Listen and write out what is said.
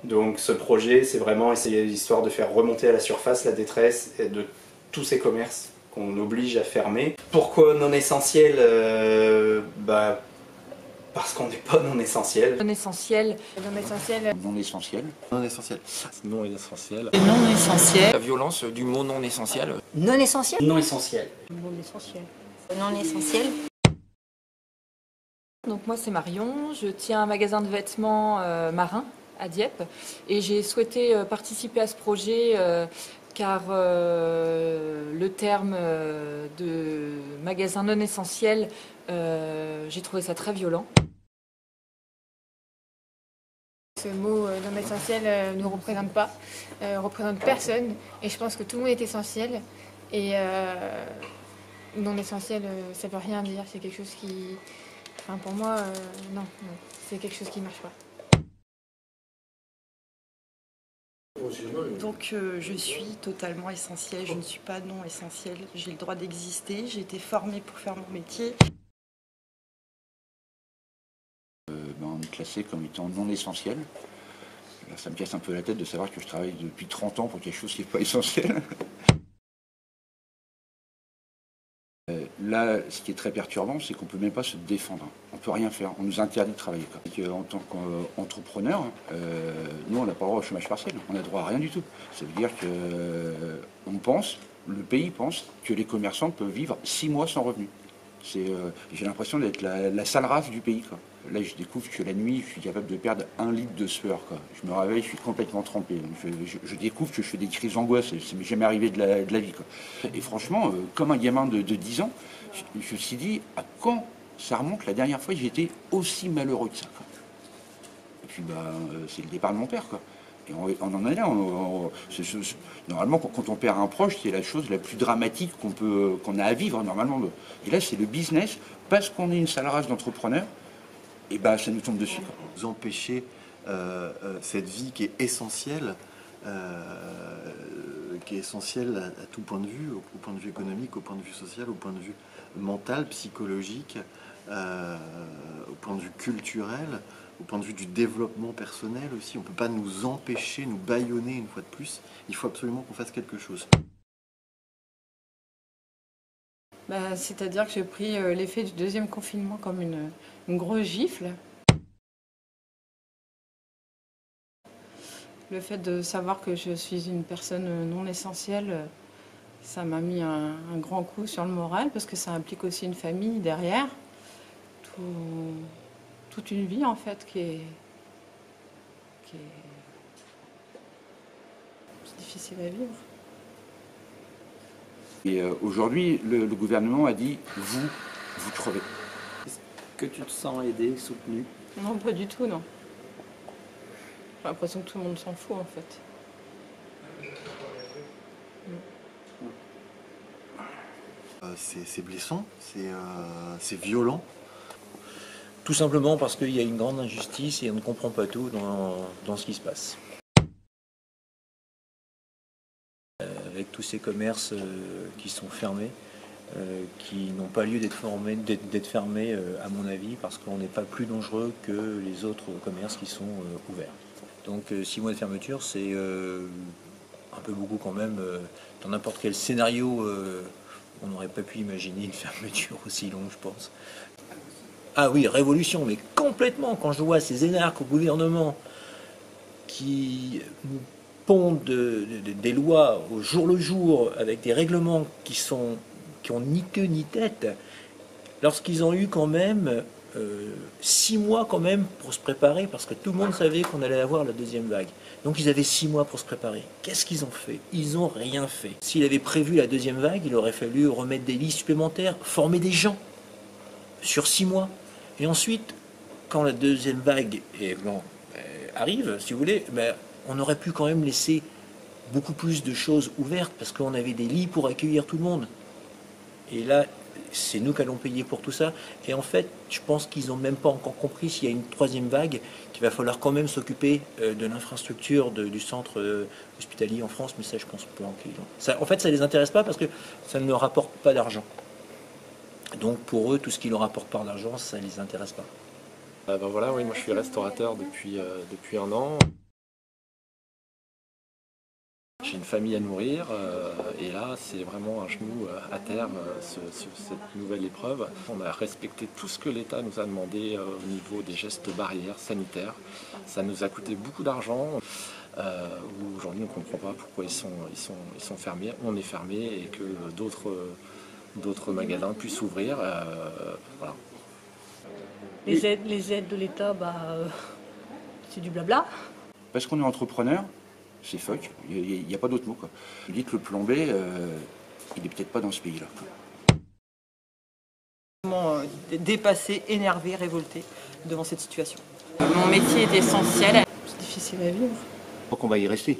Donc ce projet, c'est vraiment essayer l'histoire de faire remonter à la surface la détresse de tous ces commerces qu'on oblige à fermer. Pourquoi non essentiel? Parce qu'on n'est pas non essentiel. Non essentiel. Non essentiel. Non essentiel. Non essentiel. Non essentiel. Non essentiel. La violence du mot non essentiel. Non essentiel. Non essentiel. Non essentiel. Non essentiel. Donc moi c'est Marion, je tiens un magasin de vêtements marins à Dieppe et j'ai souhaité participer à ce projet car le terme de magasin non essentiel, j'ai trouvé ça très violent. Ce mot non essentiel ne nous représente pas, représente personne et je pense que tout le monde est essentiel et non essentiel ça veut rien dire, c'est quelque chose qui... Enfin, pour moi, non, c'est quelque chose qui ne marche pas. Donc je suis totalement essentielle, je ne suis pas non essentielle, j'ai le droit d'exister, j'ai été formée pour faire mon métier. On est classé comme étant non essentiel. Là, ça me casse un peu la tête de savoir que je travaille depuis 30 ans pour quelque chose qui n'est pas essentiel. Là, ce qui est très perturbant, c'est qu'on ne peut même pas se défendre. On ne peut rien faire. On nous interdit de travailler. En tant qu'entrepreneur, nous, on n'a pas le droit au chômage partiel. On n'a droit à rien du tout. Ça veut dire qu'on pense, le pays pense, que les commerçants peuvent vivre 6 mois sans revenu. J'ai l'impression d'être la sale race du pays, quoi. Là, je découvre que la nuit, je suis capable de perdre 1 litre de sueur, quoi. Je me réveille, je suis complètement trempé. Je découvre que je fais des crises d'angoisse. Ça m'est jamais arrivé de la vie, quoi. Et franchement, comme un gamin de 10 ans, je me suis dit, à quand ça remonte la dernière fois que j'ai été aussi malheureux que ça, quoi. Et puis, c'est le départ de mon père, quoi. Et on en est là. Normalement, quand on perd un proche, c'est la chose la plus dramatique qu'on a à vivre, normalement. Et là, c'est le business, parce qu'on est une sale race d'entrepreneurs, et ça nous tombe dessus. Vous empêchez cette vie qui est essentielle, à tout point de vue, au point de vue économique, au point de vue social, au point de vue mental, psychologique, au point de vue culturel, au point de vue du développement personnel aussi. On ne peut pas nous empêcher, nous bâillonner une fois de plus. Il faut absolument qu'on fasse quelque chose. C'est-à-dire que j'ai pris l'effet du deuxième confinement comme une grosse gifle. Le fait de savoir que je suis une personne non essentielle, ça m'a mis un grand coup sur le moral parce que ça implique aussi une famille derrière. Toute une vie en fait qui est difficile à vivre. Et aujourd'hui, le gouvernement a dit, vous crevez. Est-ce que tu te sens aidé, soutenu? Non, pas du tout, non. J'ai l'impression que tout le monde s'en fout en fait. C'est blessant, c'est violent. Tout simplement parce qu'il y a une grande injustice et on ne comprend pas tout dans ce qui se passe. Avec tous ces commerces qui sont fermés, qui n'ont pas lieu d'être fermés, à mon avis, parce qu'on n'est pas plus dangereux que les autres commerces qui sont ouverts. Donc 6 mois de fermeture, c'est un peu beaucoup quand même. Dans n'importe quel scénario, on n'aurait pas pu imaginer une fermeture aussi longue, je pense. Ah oui, révolution, mais complètement. Quand je vois ces énarques au gouvernement qui nous pondent des lois au jour le jour, avec des règlements qui ont ni queue ni tête, lorsqu'ils ont eu quand même 6 mois quand même pour se préparer, parce que tout le monde savait qu'on allait avoir la deuxième vague. Donc ils avaient 6 mois pour se préparer. Qu'est-ce qu'ils ont fait? Ils n'ont rien fait. S'il avait prévu la deuxième vague, il aurait fallu remettre des lits supplémentaires, former des gens sur 6 mois. Et ensuite, quand la deuxième vague arrive, si vous voulez, on aurait pu quand même laisser beaucoup plus de choses ouvertes parce qu'on avait des lits pour accueillir tout le monde. Et là, c'est nous qui allons payer pour tout ça. Et en fait, je pense qu'ils n'ont même pas encore compris s'il y a une troisième vague, qu'il va falloir quand même s'occuper de l'infrastructure du centre hospitalier en France. Mais ça, je pense pas. En fait, ça ne les intéresse pas parce que ça ne leur rapporte pas d'argent. Donc pour eux, tout ce qui leur apporte pas d'argent, ça ne les intéresse pas. Voilà, oui, moi je suis restaurateur depuis 1 an. j'ai une famille à nourrir et là c'est vraiment un genou à terre cette nouvelle épreuve. On a respecté tout ce que l'État nous a demandé au niveau des gestes barrières sanitaires. Ça nous a coûté beaucoup d'argent. Aujourd'hui on ne comprend pas pourquoi ils sont fermés. On est fermé et que d'autres magasins puissent ouvrir. Voilà. Les aides de l'État, c'est du blabla. Parce qu'on est entrepreneur, c'est fuck, il n'y a pas d'autre mot, quoi. Vous dites le plan B, il n'est peut-être pas dans ce pays-là. Dépassé, énervé, révolté devant cette situation. Mon métier est essentiel. C'est difficile à vivre. Je crois qu'on va y rester.